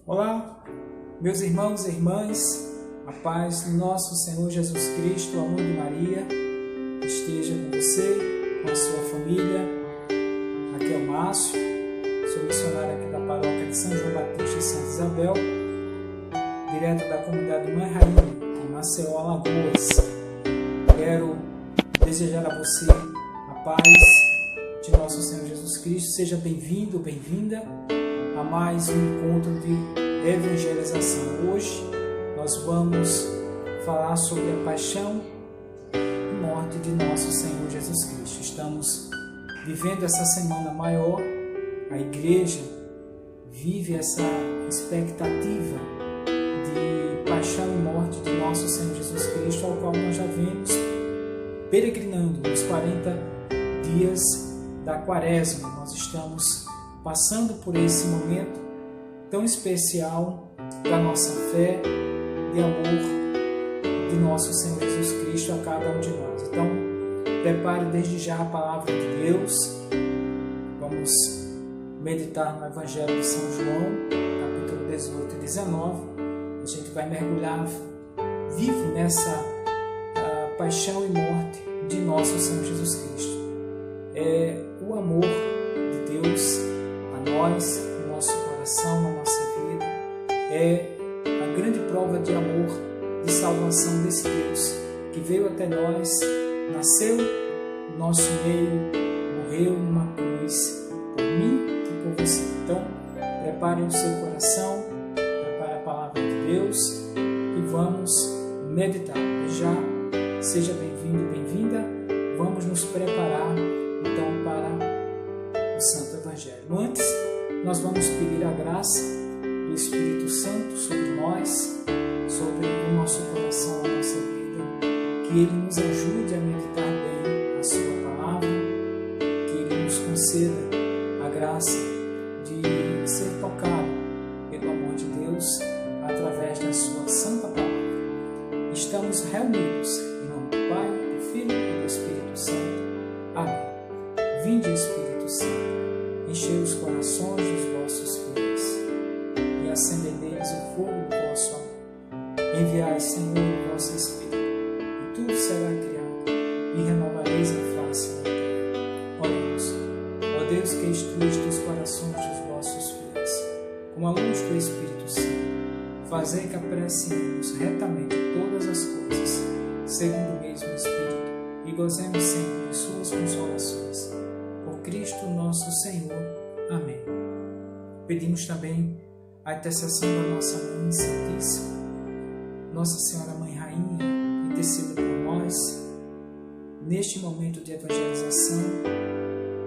Olá, meus irmãos e irmãs, a paz do nosso Senhor Jesus Cristo, o amor de Maria, esteja com você, com a sua família. Aqui é o Márcio, sou missionário aqui da paróquia de São João Batista e Santa Isabel, direto da comunidade Mãe Rainha, em Maceió, Alagoas. Quero desejar a você a paz de nosso Senhor Jesus Cristo. Seja bem-vindo, bem-vinda a mais um encontro de evangelização. Hoje nós vamos falar sobre a paixão e morte de nosso Senhor Jesus Cristo. Estamos vivendo essa semana maior, a igreja vive essa expectativa de paixão e morte de nosso Senhor Jesus Cristo, ao qual nós já vemos peregrinando nos 40 dias da Quaresma. Nós estamos passando por esse momento tão especial da nossa fé, de amor de nosso Senhor Jesus Cristo a cada um de nós. Então, prepare desde já a palavra de Deus. Vamos meditar no Evangelho de São João, capítulo 18 e 19. A gente vai mergulhar vivo nessa paixão e morte de nosso Senhor Jesus Cristo. É o amor de Deus a nós, no nosso coração, na nossa vida. É a grande prova de amor, de salvação desse Deus que veio até nós, nasceu no nosso meio, morreu numa cruz por mim e por você. Então, prepare o seu coração, prepare a palavra de Deus e vamos meditar. Já seja bem-vindo e bem-vinda. Vamos nos preparar então para o Santo Evangelho. Antes, nós vamos pedir a graça do Espírito Santo sobre nós, sobre o nosso coração, a nossa vida, que Ele nos ajude a meditar bem a Sua palavra, que Ele nos conceda a graça de ser tocado pelo amor de Deus através da Sua Santa Palavra. Estamos reunidos em nome do Pai, do Filho e do Espírito Santo. Amém. Vinde, Espírito Santo, enchei os corações dos vossos filhos e acendei neles o fogo do vosso amor. Enviai, Senhor, o vosso Espírito, e tudo será criado, e renovareis a face da terra. Oremos. Ó Deus, que instruíste os corações dos vossos filhos, com a luz do Espírito Santo, fazei que apreciemos retamente todas as coisas, segundo o mesmo Espírito, e gozemos sempre de suas consolações. Por Cristo nosso Senhor. Amém. Pedimos também a intercessão da nossa Mãe Santíssima, Nossa Senhora Mãe Rainha, interceda por nós, neste momento de evangelização.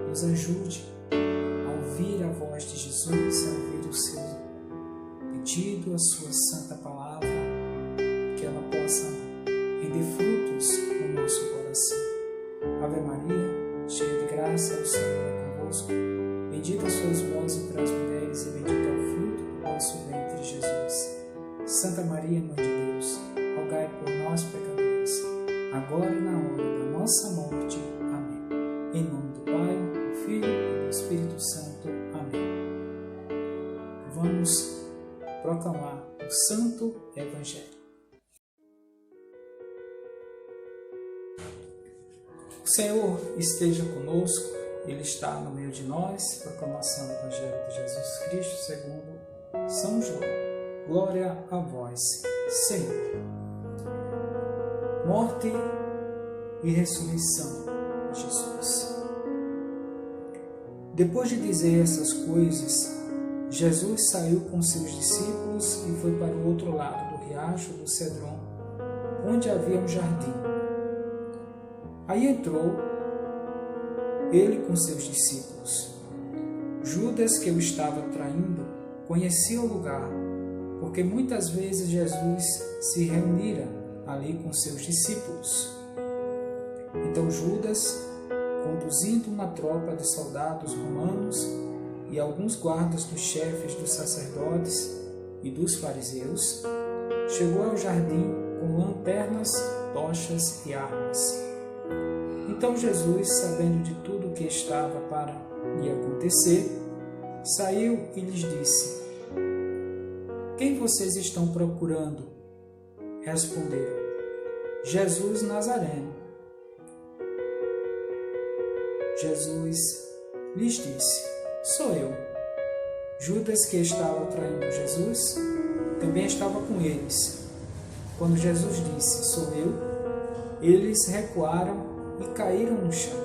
Nos ajude a ouvir a voz de Jesus, a ouvir o seu pedido, a sua santa palavra, que ela possa render frutos no nosso coração. Ave Maria, cheia de graça, o Senhor é convosco. Bendita sois vós entre as mulheres e bendito é o fruto do vosso ventre, Jesus. Santa Maria, Mãe de Deus, rogai por nós, pecadores, agora e na hora da nossa morte. Amém. Em nome do Pai, do Filho e do Espírito Santo. Amém. Vamos proclamar o Santo Evangelho. O Senhor esteja conosco, Ele está no meio de nós. Proclamação do Evangelho de Jesus Cristo segundo São João. Glória a vós, Senhor. Morte e ressurreição de Jesus. Depois de dizer essas coisas, Jesus saiu com seus discípulos e foi para o outro lado do riacho do Cedron, onde havia um jardim. Aí entrou ele com seus discípulos. Judas, que o estava traindo, conhecia o lugar, porque muitas vezes Jesus se reunira ali com seus discípulos. Então Judas, conduzindo uma tropa de soldados romanos e alguns guardas dos chefes dos sacerdotes e dos fariseus, chegou ao jardim com lanternas, tochas e armas. Então Jesus, sabendo de tudo o que estava para lhe acontecer, saiu e lhes disse: quem vocês estão procurando? Responderam: Jesus Nazareno. Jesus lhes disse: sou eu. Judas, que estava traindo Jesus, também estava com eles. Quando Jesus disse: sou eu, eles recuaram e caíram no chão.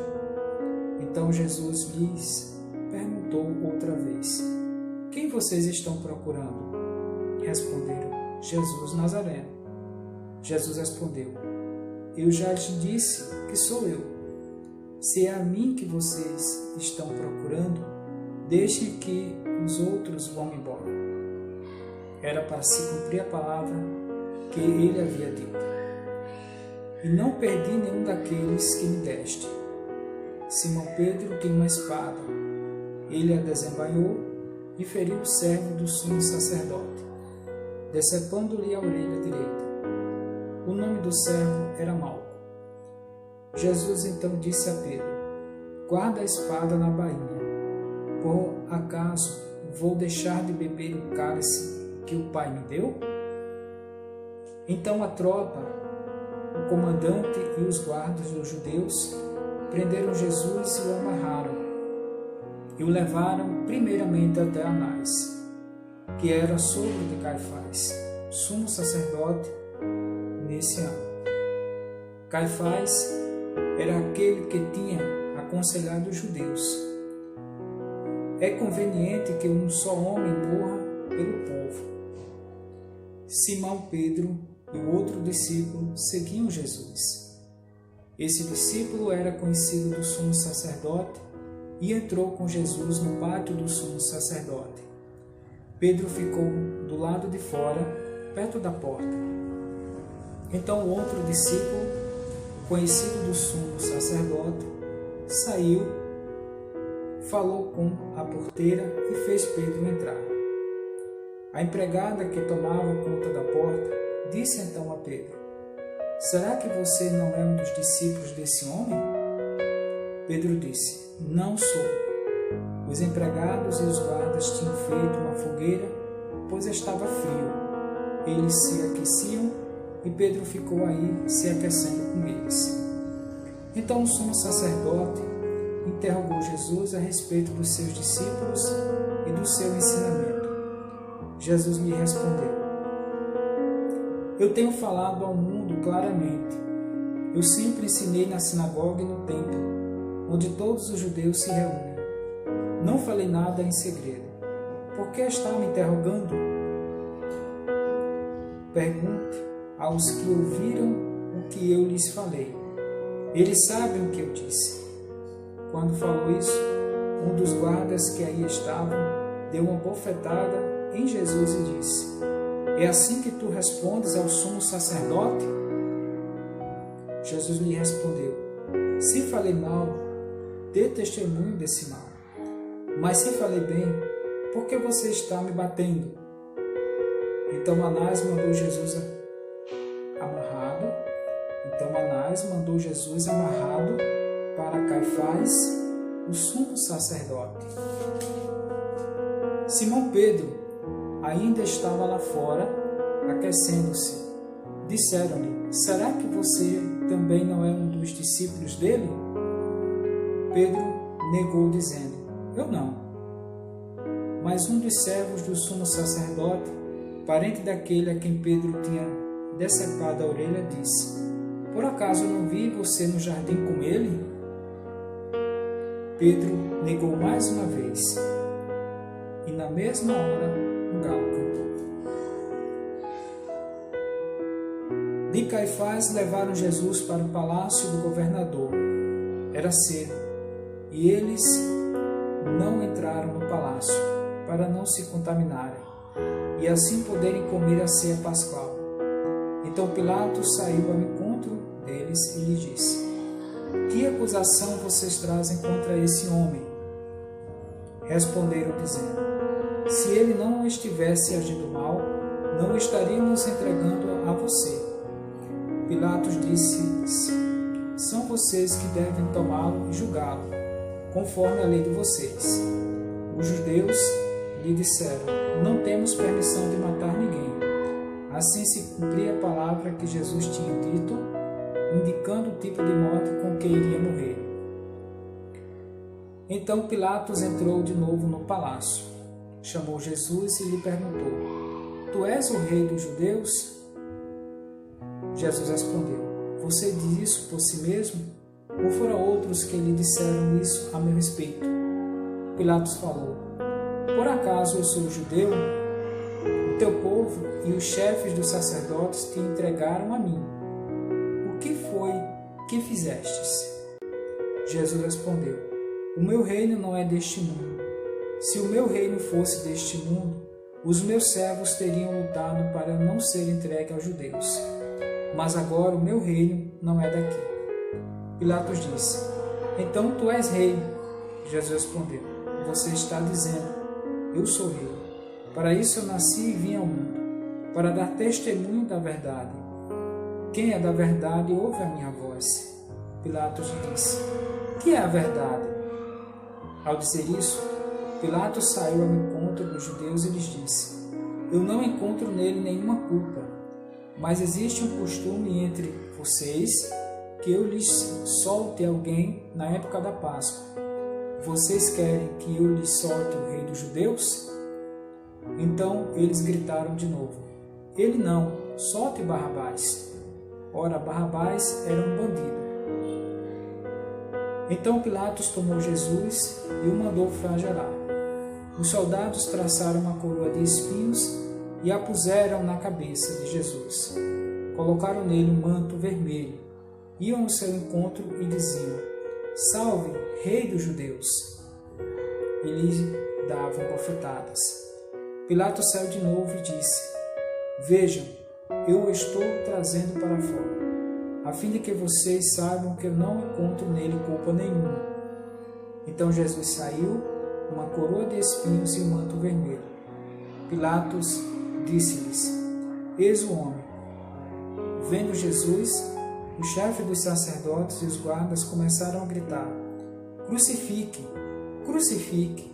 Então Jesus lhes perguntou outra vez: quem vocês estão procurando? Responderam: Jesus Nazareno. Jesus respondeu: eu já te disse que sou eu. Se é a mim que vocês estão procurando, deixem que os outros vão embora. Era para se cumprir a palavra que ele havia dito: e não perdi nenhum daqueles que me deste. Simão Pedro tinha uma espada. Ele a desembainhou e feriu o servo do sumo sacerdote, decepando-lhe a orelha direita. O nome do servo era Malco. Jesus então disse a Pedro: guarda a espada na bainha. Por acaso vou deixar de beber o cálice que o Pai me deu? Então a tropa, o comandante e os guardas dos judeus prenderam Jesus e o amarraram e o levaram primeiramente até Anás, que era sogro de Caifás, sumo sacerdote nesse ano. Caifás era aquele que tinha aconselhado os judeus: é conveniente que um só homem morra pelo povo. Simão Pedro e o outro discípulo seguiam Jesus. Esse discípulo era conhecido do sumo sacerdote e entrou com Jesus no pátio do sumo sacerdote. Pedro ficou do lado de fora, perto da porta. Então o outro discípulo, conhecido do sumo sacerdote, saiu, falou com a porteira e fez Pedro entrar. A empregada que tomava conta da porta disse então a Pedro: será que você não é um dos discípulos desse homem? Pedro disse: não sou. Os empregados e os guardas tinham feito uma fogueira, pois estava frio. Eles se aqueciam e Pedro ficou aí se aquecendo com eles. Então o sumo sacerdote interrogou Jesus a respeito dos seus discípulos e do seu ensinamento. Jesus lhe respondeu: eu tenho falado ao mundo claramente. Eu sempre ensinei na sinagoga e no templo, onde todos os judeus se reúnem. Não falei nada em segredo. Por que está me interrogando? Pergunte aos que ouviram o que eu lhes falei. Eles sabem o que eu disse. Quando falou isso, um dos guardas que aí estavam deu uma bofetada em Jesus e disse: é assim que tu respondes ao sumo sacerdote? Jesus lhe respondeu: se falei mal, dê testemunho desse mal. Mas se falei bem, por que você está me batendo? Então Anás mandou Jesus amarrado para Caifás, o sumo sacerdote. Simão Pedro ainda estava lá fora, aquecendo-se. Disseram-lhe: será que você também não é um dos discípulos dele? Pedro negou, dizendo: eu não. Mas um dos servos do sumo sacerdote, parente daquele a quem Pedro tinha decepado a orelha, disse: por acaso não vi você no jardim com ele? Pedro negou mais uma vez, e na mesma hora um galo cantou. De Caifás levaram Jesus para o palácio do governador. Era cedo, e eles não entraram no palácio, para não se contaminarem, e assim poderem comer a ceia pascual. Então Pilatos saiu ao encontro deles e lhe disse: que acusação vocês trazem contra esse homem? Responderam dizendo: se ele não estivesse agindo mal, não estaríamos entregando a você. Pilatos disse: são vocês que devem tomá-lo e julgá-lo, conforme a lei de vocês. Os judeus lhe disseram: não temos permissão de matar ninguém. Assim se cumpria a palavra que Jesus tinha dito, indicando o tipo de morte com que iria morrer. Então Pilatos entrou de novo no palácio, chamou Jesus e lhe perguntou: tu és o rei dos judeus? Jesus respondeu: você diz isso por si mesmo? Ou foram outros que lhe disseram isso a meu respeito? Pilatos falou: por acaso eu sou judeu? O teu povo e os chefes dos sacerdotes te entregaram a mim. O que foi que fizestes? Jesus respondeu: o meu reino não é deste mundo. Se o meu reino fosse deste mundo, os meus servos teriam lutado para não ser entregue aos judeus. Mas agora o meu reino não é daqui. Pilatos disse: então tu és rei? Jesus respondeu: você está dizendo: eu sou rei. Para isso eu nasci e vim ao mundo, para dar testemunho da verdade. Quem é da verdade ouve a minha voz. Pilatos disse: que é a verdade? Ao dizer isso, Pilatos saiu ao encontro dos judeus e lhes disse: eu não encontro nele nenhuma culpa, mas existe um costume entre vocês que eu lhes solte alguém na época da Páscoa. Vocês querem que eu lhes solte o rei dos judeus? Então eles gritaram de novo: ele não, solte Barrabás. Ora, Barrabás era um bandido. Então Pilatos tomou Jesus e o mandou flagelar. Os soldados traçaram uma coroa de espinhos e a puseram na cabeça de Jesus. Colocaram nele um manto vermelho, iam ao seu encontro e diziam: salve, rei dos judeus! E lhe davam bofetadas. Pilatos saiu de novo e disse: vejam, eu o estou trazendo para fora, a fim de que vocês saibam que eu não encontro nele culpa nenhuma. Então Jesus saiu, uma coroa de espinhos e um manto vermelho. Pilatos disse-lhes: eis o homem. Vendo Jesus, o chefe dos sacerdotes e os guardas começaram a gritar: crucifique, crucifique.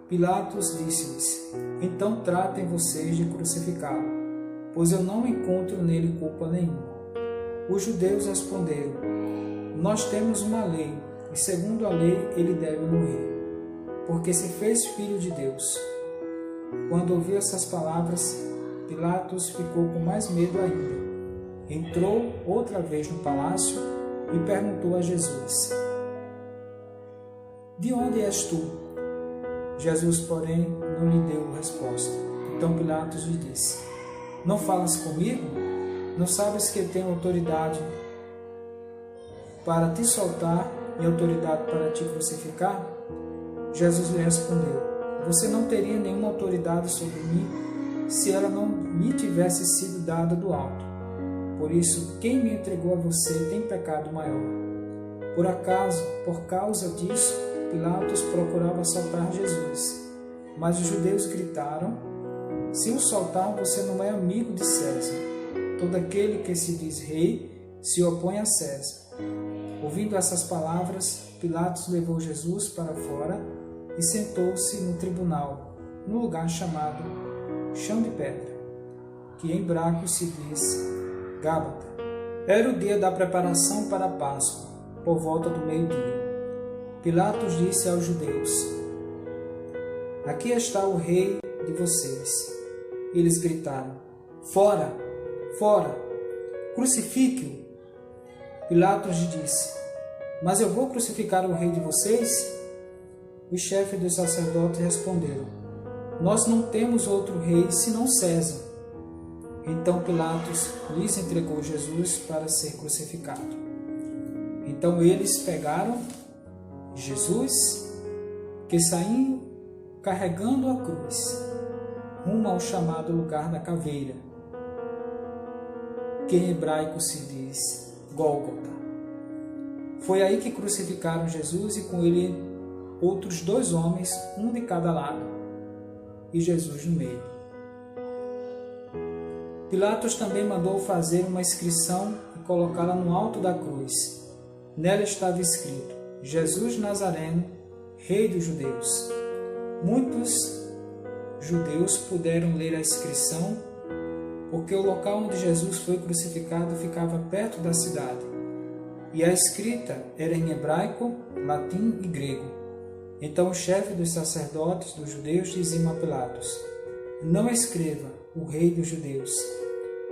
Pilatos disse-lhes: então tratem vocês de crucificá-lo, pois eu não encontro nele culpa nenhuma. Os judeus responderam: nós temos uma lei, e segundo a lei ele deve morrer, porque se fez filho de Deus. Quando ouviu essas palavras, Pilatos ficou com mais medo ainda. Entrou outra vez no palácio e perguntou a Jesus: de onde és tu? Jesus, porém, não lhe deu resposta. Então Pilatos lhe disse: não falas comigo? Não sabes que tenho autoridade para te soltar e autoridade para te crucificar? Jesus lhe respondeu: você não teria nenhuma autoridade sobre mim se ela não me tivesse sido dada do alto. Por isso, quem me entregou a você tem pecado maior. Por causa disso, Pilatos procurava soltar Jesus. Mas os judeus gritaram: se o soltar, você não é amigo de César. Todo aquele que se diz rei se opõe a César. Ouvindo essas palavras, Pilatos levou Jesus para fora e sentou-se no tribunal, num lugar chamado Chão de Pedra, que em hebraico se diz Gábata. Era o dia da preparação para a Páscoa, por volta do meio-dia. Pilatos disse aos judeus: aqui está o rei de vocês. Eles gritaram: fora, fora, crucifique-o. Pilatos lhe disse: mas eu vou crucificar o rei de vocês? Os chefes dos sacerdotes responderam: nós não temos outro rei senão César. Então Pilatos lhes entregou Jesus para ser crucificado. Então eles pegaram Jesus, que saiu carregando a cruz, rumo ao chamado lugar da caveira, que em hebraico se diz Gólgota. Foi aí que crucificaram Jesus e com ele outros 2 homens, um de cada lado, e Jesus no meio. Pilatos também mandou fazer uma inscrição e colocá-la no alto da cruz. Nela estava escrito: Jesus Nazareno, Rei dos Judeus. Muitos judeus puderam ler a inscrição, porque o local onde Jesus foi crucificado ficava perto da cidade, e a escrita era em hebraico, latim e grego. Então o chefe dos sacerdotes dos judeus dizia a Pilatos: não escreva o rei dos judeus,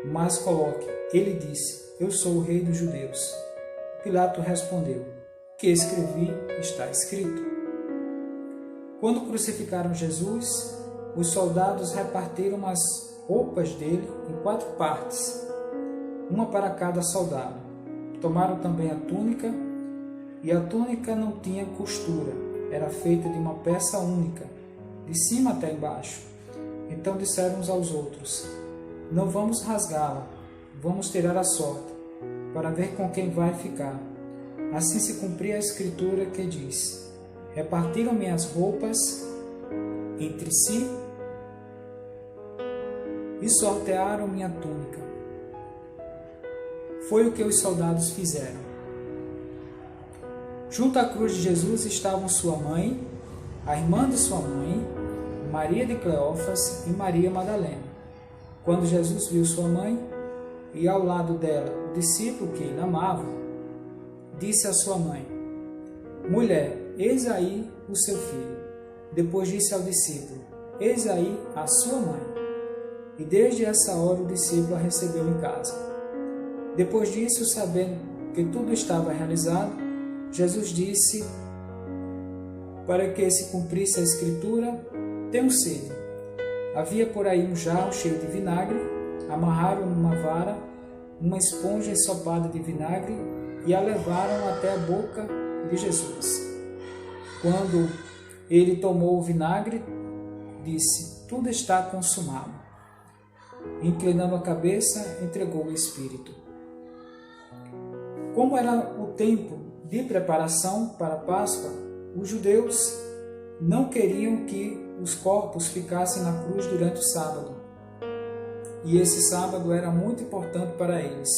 mas coloque, ele disse, eu sou o rei dos judeus. Pilato respondeu: o que escrevi está escrito. Quando crucificaram Jesus, os soldados repartiram as roupas dele em 4 partes, uma para cada soldado. Tomaram também a túnica, e a túnica não tinha costura, era feita de uma peça única, de cima até embaixo. Então disseram uns aos outros: não vamos rasgá-la, vamos tirar a sorte, para ver com quem vai ficar. Assim se cumpria a escritura que diz: repartiram minhas roupas entre si e sortearam minha túnica. Foi o que os soldados fizeram. Junto à cruz de Jesus estavam sua mãe, a irmã de sua mãe, Maria de Cleófas e Maria Madalena. Quando Jesus viu sua mãe e ao lado dela o discípulo que ele amava, disse à sua mãe: mulher, eis aí o seu filho. Depois disse ao discípulo: eis aí a sua mãe. E desde essa hora o discípulo a recebeu em casa. Depois disso, sabendo que tudo estava realizado, Jesus disse, para que se cumprisse a escritura: tenho sede. Havia por aí um jarro cheio de vinagre, amarraram numa vara uma esponja ensopada de vinagre e a levaram até a boca de Jesus. Quando ele tomou o vinagre, disse: tudo está consumado. Inclinando a cabeça, entregou o Espírito. Como era o tempo de preparação para a Páscoa, os judeus não queriam que os corpos ficassem na cruz durante o sábado. E esse sábado era muito importante para eles.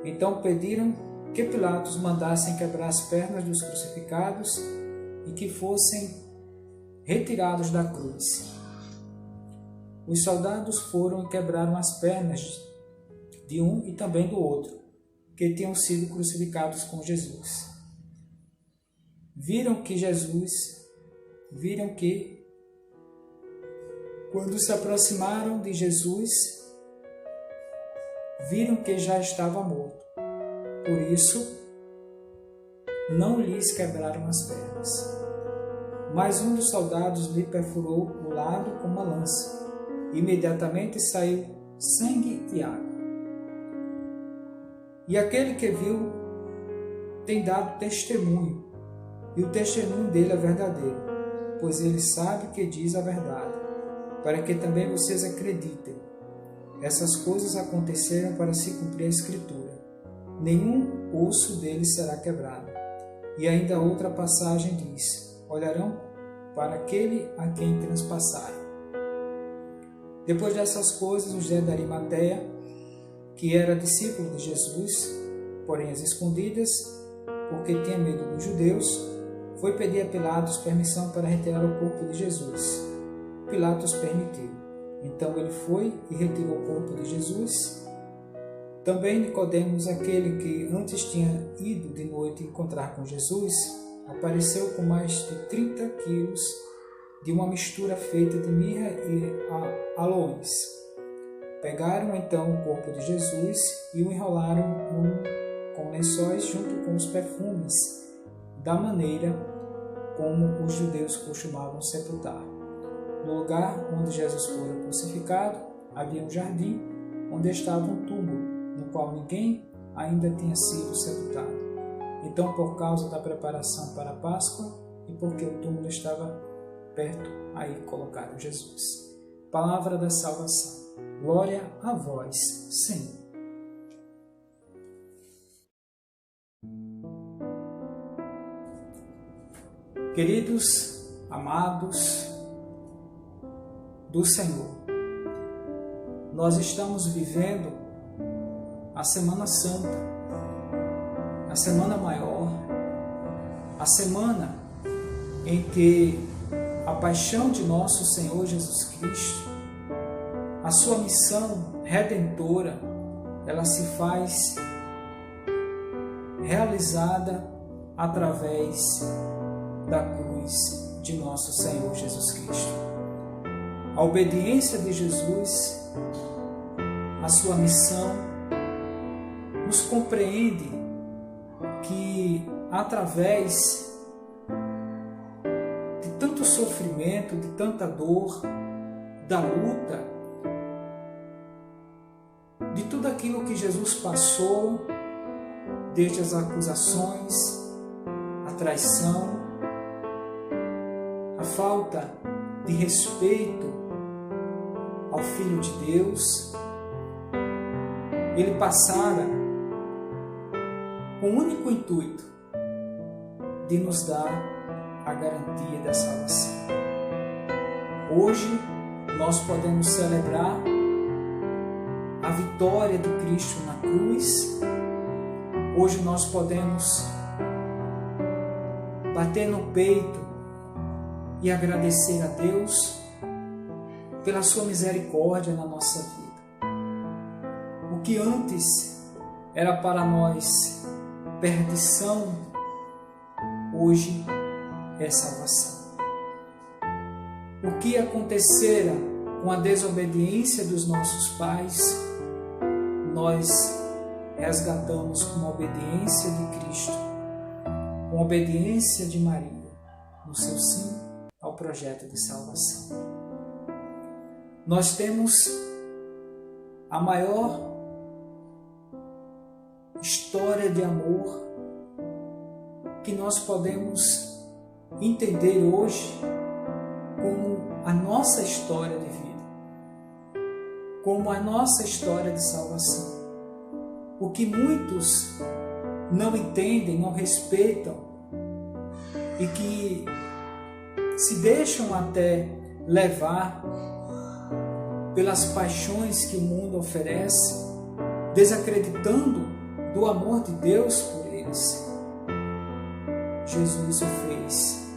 Então pediram que Pilatos mandassem quebrar as pernas dos crucificados e que fossem retirados da cruz. Os soldados foram e quebraram as pernas de um e também do outro, que tinham sido crucificados com Jesus. Viram que quando se aproximaram de Jesus, viram que já estava morto. Por isso, não lhes quebraram as pernas. Mas um dos soldados lhe perfurou o lado com uma lança. Imediatamente saiu sangue e água. E aquele que viu tem dado testemunho, e o testemunho dele é verdadeiro, pois ele sabe que diz a verdade, para que também vocês acreditem. Essas coisas aconteceram para se cumprir a Escritura. Nenhum osso dele será quebrado. E ainda outra passagem diz: olharão para aquele a quem transpassarem. Depois dessas coisas, o José de Arimateia, que era discípulo de Jesus, porém às escondidas, porque tinha medo dos judeus, foi pedir a Pilatos permissão para retirar o corpo de Jesus. Pilatos permitiu. Então ele foi e retirou o corpo de Jesus. Também Nicodemos, aquele que antes tinha ido de noite encontrar com Jesus, apareceu com mais de 30 quilos de uma mistura feita de mirra e aloes. Pegaram então o corpo de Jesus e o enrolaram com lençóis junto com os perfumes, da maneira como os judeus costumavam sepultar. No lugar onde Jesus fora crucificado, havia um jardim onde estava um túmulo, no qual ninguém ainda tinha sido sepultado. Então, por causa da preparação para a Páscoa e porque o túmulo estava perto, aí colocaram Jesus. Palavra da salvação. Glória a vós, Senhor. Queridos, amados do Senhor, nós estamos vivendo a Semana Santa, a Semana Maior, a semana em que a paixão de nosso Senhor Jesus Cristo, a sua missão redentora, ela se faz realizada através da cruz de nosso Senhor Jesus Cristo. A obediência de Jesus, a sua missão, nos compreende que através de tanto sofrimento, de tanta dor, da luta, de tudo aquilo que Jesus passou, desde as acusações, a traição, a falta de respeito ao Filho de Deus, ele passara com o único intuito de nos dar a garantia da salvação. Hoje nós podemos celebrar a vitória de Cristo na cruz. Hoje nós podemos bater no peito e agradecer a Deus pela sua misericórdia na nossa vida. O que antes era para nós perdição, hoje é salvação. O que acontecera com a desobediência dos nossos pais, nós resgatamos com a obediência de Cristo, com a obediência de Maria, no seu sim ao projeto de salvação. Nós temos a maior história de amor que nós podemos entender hoje como a nossa história de vida, como a nossa história de salvação. O que muitos não entendem, não respeitam e que se deixam até levar pelas paixões que o mundo oferece, desacreditando do amor de Deus por eles. Jesus o fez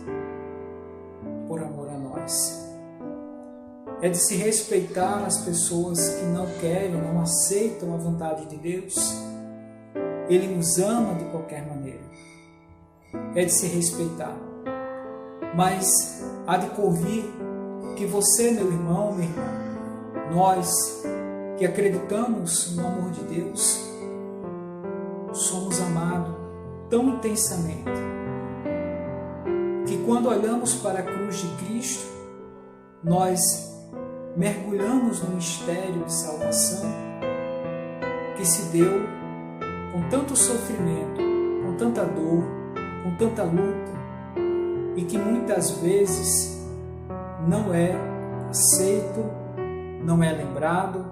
por amor a nós. É de se respeitar as pessoas que não querem, não aceitam a vontade de Deus. Ele nos ama de qualquer maneira. É de se respeitar. Mas há de convir que você, meu irmão, minha irmã, nós que acreditamos no amor de Deus, somos amados tão intensamente que quando olhamos para a cruz de Cristo, nós mergulhamos no mistério de salvação que se deu com tanto sofrimento, com tanta dor, com tanta luta, e que muitas vezes não é aceito, não é lembrado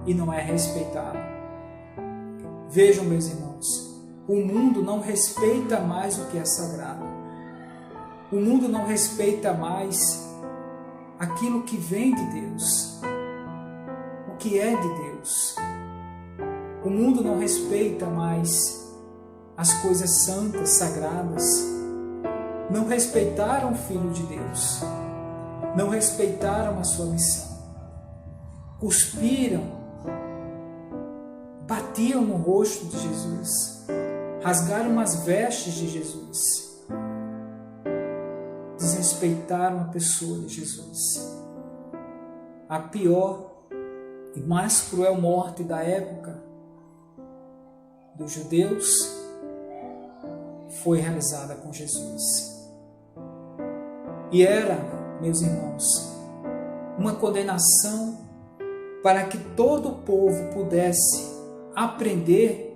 e não é respeitado. Vejam, meus irmãos, o mundo não respeita mais o que é sagrado. O mundo não respeita mais aquilo que vem de Deus, o que é de Deus. O mundo não respeita mais as coisas santas, sagradas. Não respeitaram o Filho de Deus. Não respeitaram a sua missão. Cuspiram, batiam no rosto de Jesus, rasgaram as vestes de Jesus, desrespeitaram a pessoa de Jesus. A pior e mais cruel morte da época dos judeus foi realizada com Jesus. E era, meus irmãos, uma condenação para que todo o povo pudesse aprender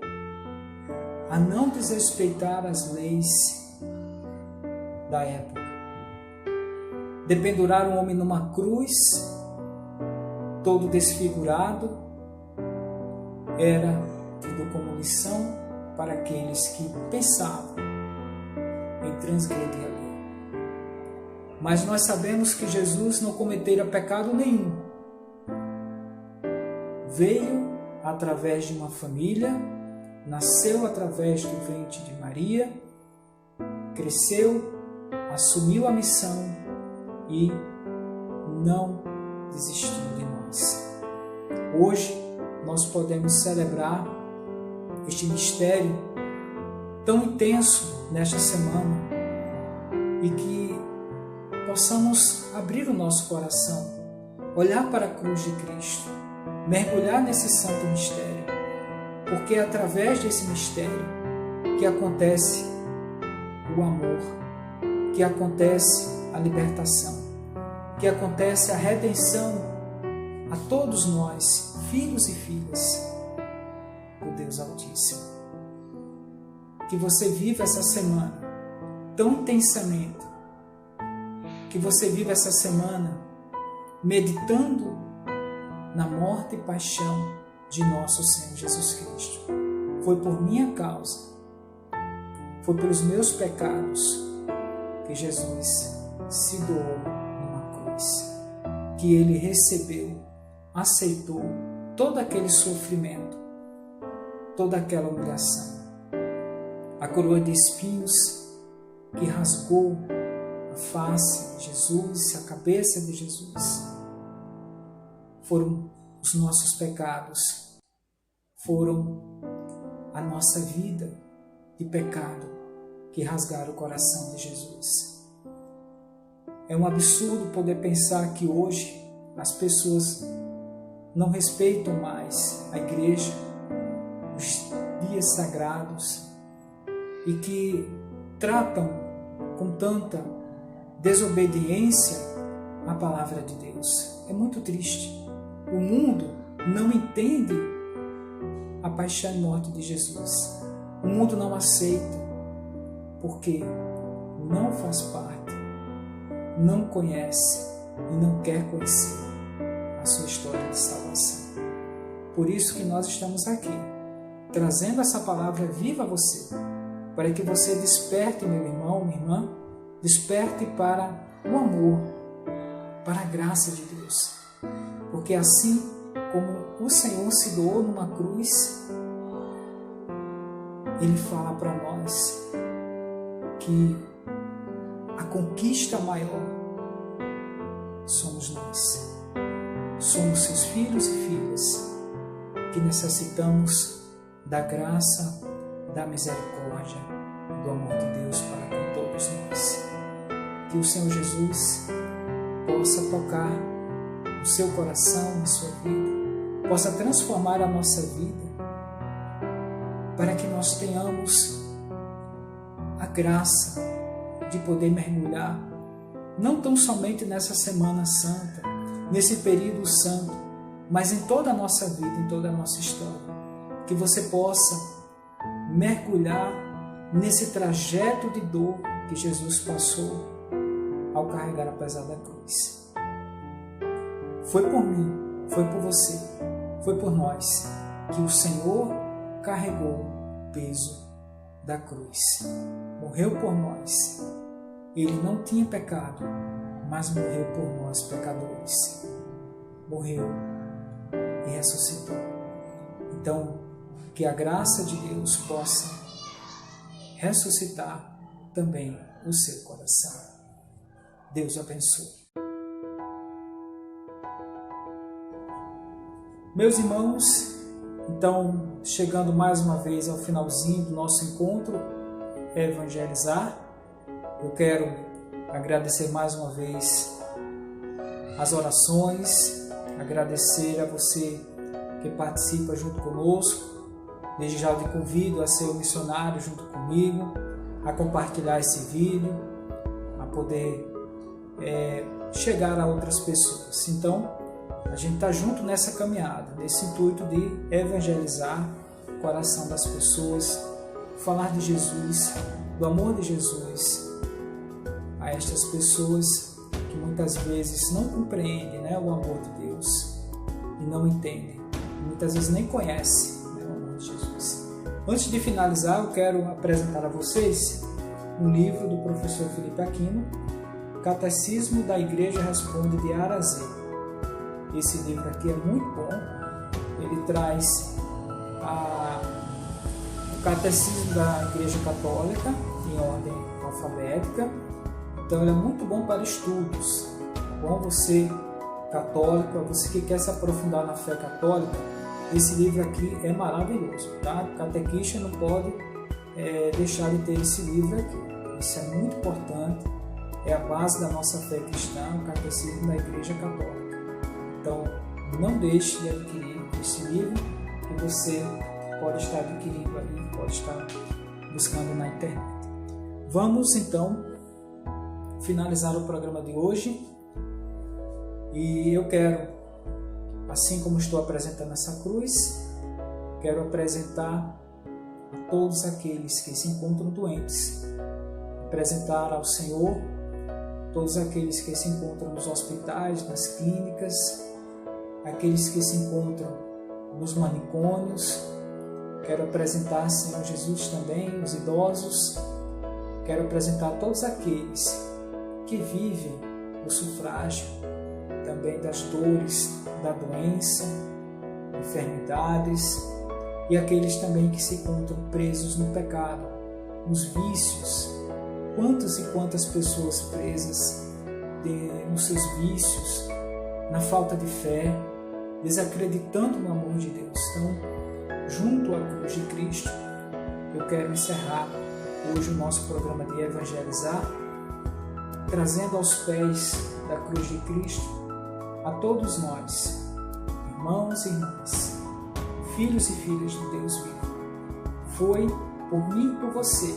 a não desrespeitar as leis da época. Dependurar um homem numa cruz, todo desfigurado, era tido como lição para aqueles que pensavam em transgredir a lei. Mas nós sabemos que Jesus não cometera pecado nenhum. Veio através de uma família, nasceu através do ventre de Maria, cresceu, assumiu a missão e não desistiu de nós. Hoje nós podemos celebrar este mistério tão intenso nesta semana e que possamos abrir o nosso coração, olhar para a cruz de Cristo, mergulhar nesse santo mistério, porque é através desse mistério que acontece o amor, que acontece a libertação, que acontece a redenção a todos nós, filhos e filhas do Deus Altíssimo. Que você viva essa semana tão intensamente, que você viva essa semana meditando na morte e paixão de nosso Senhor Jesus Cristo. Foi por minha causa, foi pelos meus pecados que Jesus se doou numa cruz, que Ele recebeu, aceitou todo aquele sofrimento, toda aquela humilhação. A coroa de espinhos que rasgou a face de Jesus, a cabeça de Jesus, foram os nossos pecados, foram a nossa vida de pecado que rasgaram o coração de Jesus. É um absurdo poder pensar que hoje as pessoas não respeitam mais a igreja, os dias sagrados, e que tratam com tanta desobediência a palavra de Deus. É muito triste. O mundo não entende a paixão e morte de Jesus. O mundo não aceita, porque não faz parte, não conhece e não quer conhecer a sua história de salvação. Por isso que nós estamos aqui, trazendo essa palavra viva a você, para que você desperte, meu irmão, minha irmã, desperte para o amor, para a graça de Deus. Porque assim como o Senhor se doou numa cruz, Ele fala para nós que a conquista maior somos nós. Somos seus filhos e filhas que necessitamos da graça, da misericórdia, do amor de Deus para com todos nós. Que o Senhor Jesus possa tocar o seu coração, a sua vida, possa transformar a nossa vida, para que nós tenhamos a graça de poder mergulhar, não tão somente nessa Semana Santa, nesse período santo, mas em toda a nossa vida, em toda a nossa história. Que você possa mergulhar nesse trajeto de dor que Jesus passou ao carregar a pesada cruz. Foi por mim, foi por você, foi por nós que o Senhor carregou o peso da cruz. Morreu por nós. Ele não tinha pecado, mas morreu por nós, pecadores. Morreu e ressuscitou. Então, que a graça de Deus possa ressuscitar também o seu coração. Deus abençoe. Meus irmãos, então, chegando mais uma vez ao finalzinho do nosso encontro, Evangelizar, eu quero agradecer mais uma vez as orações, agradecer a você que participa junto conosco. Desde já eu te convido a ser um missionário junto comigo, a compartilhar esse vídeo, a poder chegar a outras pessoas. Então, a gente está junto nessa caminhada, nesse intuito de evangelizar o coração das pessoas, falar de Jesus, do amor de Jesus a estas pessoas que muitas vezes não compreendem, o amor de Deus e não entendem, muitas vezes nem conhecem o amor de Jesus. Antes de finalizar, eu quero apresentar a vocês um livro do professor Felipe Aquino, Catecismo da Igreja Responde de A a Z. Esse livro aqui é muito bom, ele traz o Catecismo da Igreja Católica em ordem alfabética, então ele é muito bom para estudos. bom? Você católico, você que quer se aprofundar na fé católica, esse livro aqui é maravilhoso, tá? O catequista não pode deixar de ter esse livro aqui. Isso é muito importante, é a base da nossa fé cristã, o Catecismo da Igreja Católica. Então, não deixe de adquirir esse livro que você pode estar adquirindo aí, pode estar buscando na internet. Vamos então finalizar o programa de hoje e eu quero, assim como estou apresentando essa cruz, quero apresentar a todos aqueles que se encontram doentes, apresentar ao Senhor todos aqueles que se encontram nos hospitais, nas clínicas, aqueles que se encontram nos manicômios. Quero apresentar, Senhor Jesus, também os idosos. Quero apresentar todos aqueles que vivem o sufrágio também das dores, da doença, enfermidades, e aqueles também que se encontram presos no pecado, nos vícios. Quantas e quantas pessoas presas nos seus vícios, na falta de fé, desacreditando no amor de Deus. Então, junto à cruz de Cristo, eu quero encerrar hoje o nosso programa de evangelizar, trazendo aos pés da cruz de Cristo a todos nós, irmãos e irmãs, filhos e filhas de Deus vivo. Foi por mim e por você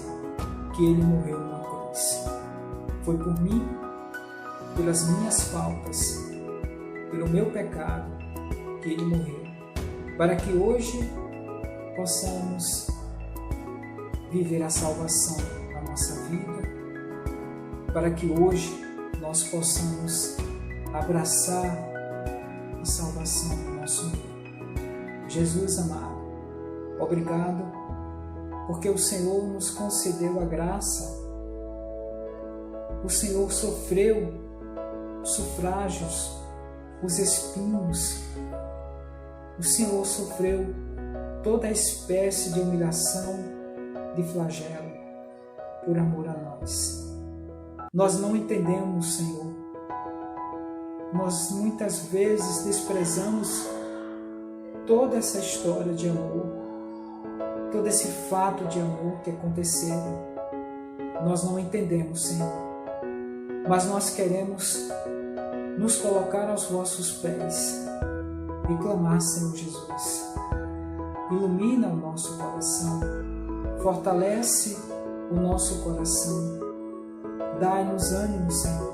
que Ele morreu numa cruz. Foi por mim, pelas minhas faltas, pelo meu pecado, que Ele morreu, para que hoje possamos viver a salvação na nossa vida, para que hoje nós possamos abraçar a salvação do nosso meio. Jesus amado, obrigado, porque o Senhor nos concedeu a graça, o Senhor sofreu os sufrágios, os espinhos, o Senhor sofreu toda a espécie de humilhação, de flagelo, por amor a nós. Nós não entendemos, Senhor. Nós muitas vezes desprezamos toda essa história de amor, todo esse fato de amor que aconteceu. Nós não entendemos, Senhor. Mas nós queremos nos colocar aos vossos pés e clamar, Senhor Jesus. Ilumina o nosso coração, fortalece o nosso coração, dai-nos ânimo, Senhor,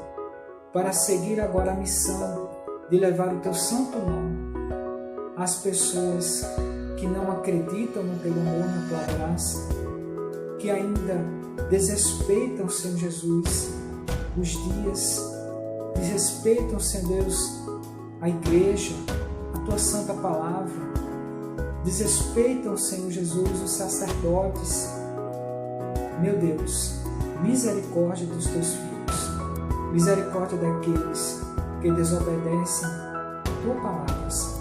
para seguir agora a missão de levar o Teu santo nome às pessoas que não acreditam no Teu amor, na Tua graça, que ainda desrespeitam, Senhor Jesus, os dias, desrespeitam, Senhor Deus, a igreja, a Tua santa palavra, desrespeitam, Senhor Jesus, os sacerdotes. Meu Deus, misericórdia dos Teus filhos, misericórdia daqueles que desobedecem a Tua palavra, Senhor.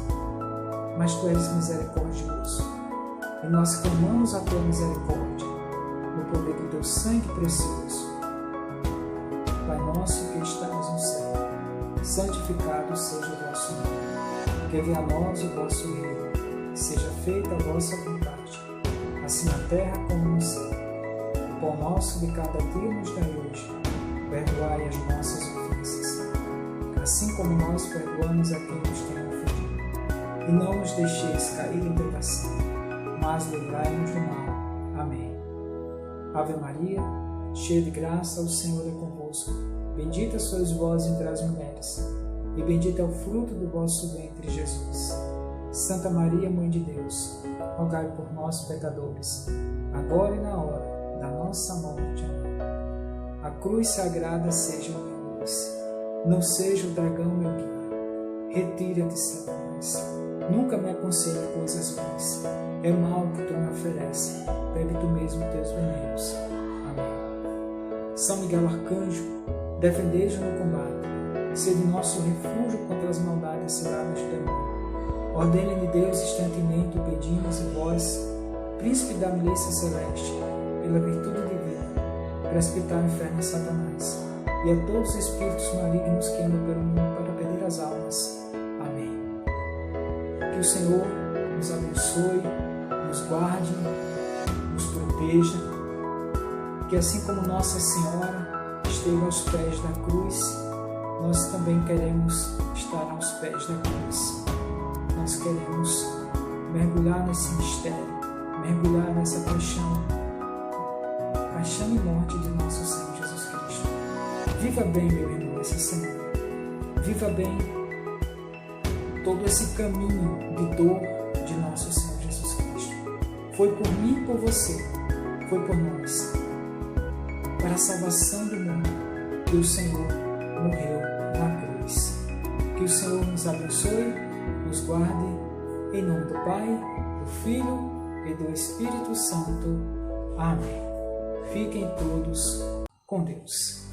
Mas Tu és misericordioso e nós clamamos a Tua misericórdia no poder do Teu sangue precioso. Pai nosso que estás no céu, santificado seja o vosso nome. Que venha a nós o vosso reino. Seja feita a vossa vontade, assim na terra como no céu. O pão nosso de cada dia nos dai hoje. Perdoai as nossas ofensas, assim como nós perdoamos a quem nos tem ofendido. E não nos deixeis cair em tentação, mas livrai-nos do mal. Amém. Ave Maria, cheia de graça, o Senhor é convosco. Bendita sois vós entre as mulheres, e bendito é o fruto do vosso ventre, Jesus. Santa Maria, Mãe de Deus, rogai por nós, pecadores, agora e na hora da nossa morte. Amém. A cruz sagrada seja minha luz, não seja o dragão meu guia. Retira-te, Satanás, nunca me aconselhe coisas ruins. É mal que tu me oferece, bebe tu mesmo teus venenos. Amém. São Miguel Arcanjo, defendei-nos no combate, sede nosso refúgio contra as maldades ciladas do demônio. Ordem-lhe Deus instantemente o pedimos e vós, príncipe da milícia celeste, pela virtude divina, precipitar o inferno de Satanás, e a todos os espíritos malignos que andam pelo mundo para perder as almas. Amém. Que o Senhor nos abençoe, nos guarde, nos proteja, que assim como Nossa Senhora esteve aos pés da cruz, nós também queremos estar aos pés da cruz. Nós queremos mergulhar nesse mistério, mergulhar nessa paixão e morte de nosso Senhor Jesus Cristo. Viva bem, meu irmão, essa semana. Viva bem todo esse caminho de dor de nosso Senhor Jesus Cristo. Foi por mim e por você, foi por nós, para a salvação do mundo, que o Senhor morreu na cruz. Que o Senhor nos abençoe, nos guarde, em nome do Pai, do Filho e do Espírito Santo. Amém. Fiquem todos com Deus.